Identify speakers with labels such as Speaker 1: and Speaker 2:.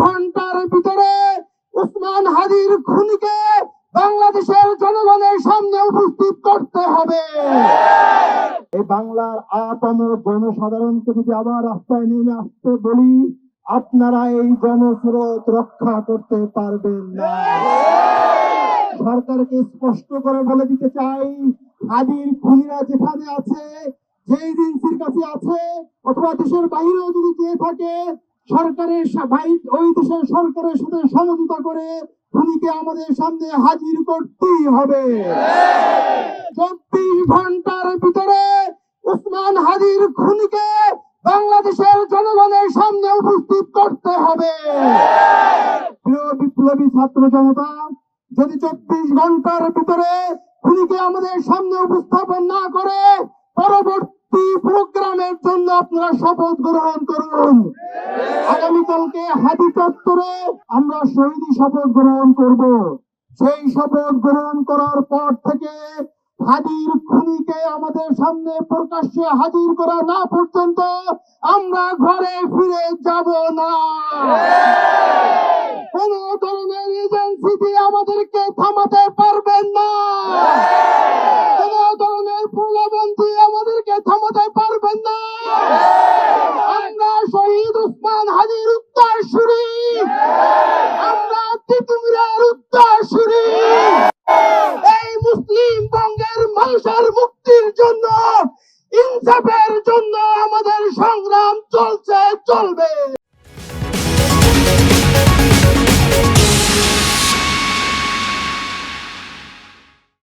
Speaker 1: ঘন্টার ভিতরে উসমান হাদির খুনিকে বাংলাদেশের জনগণের সামনে উপস্থিত করতে হবে। এই বাংলার আপাম জনসাধারণকে যদি আবার রাস্তায় নেমে আসতে বলি, আপনারা এই জনস্রোত রক্ষা করতে পারবেন না। সরকারকে স্পষ্ট করে বলে দিতে চাই, হাদির খুনিরা যেখানে আছে, যে এজেন্সির কাছে আছে, অথবা দেশের বাইরেও যদি যেয়ে থাকে, সরকারের ওই দেশের সরকারের সাথে সমঝোতা করে খুনিকে আমাদের সামনে হাজির করতেই হবে। 24 ঘন্টার ভিতরে উসমান হাদির খুনিকে বাংলাদেশের জনগণের সামনে উপস্থিত করতে হবে। প্রিয় বিপ্লবী ছাত্র জনতা, যদি 24 ঘন্টার ভিতরে খুনিকে আমাদের সামনে উপস্থাপন না করে, পরবর্তী প্রোগ্রামের জন্য আপনারা শপথ গ্রহণ করুন। আগামীকালকে হাদি চত্বরে আমরা শহীদ শপথ গ্রহণ করব। সেই শপথ গ্রহণ করার পর থেকে হাদির খুনিকে আমাদের সামনে প্রকাশ্যে হাজির করা না পর্যন্ত আমরা ঘরে ফিরে যাব না। কোন ধরনের এজেন্সি দিয়ে আমাদেরকে থামাতে পারবেন না। কোন ধরনের প্রলোভন দিয়ে আমাদেরকে থামাতে পারবেন না। আমরা শহীদ উসমান হাদির উত্তরসূরি, আমরা তিতুমিরের উত্তরসূরি। এই মুসলিম বঙ্গের মানুষের মুক্তির জন্য, ইনসাফের জন্য আমাদের সংগ্রাম চলছে, চলবে।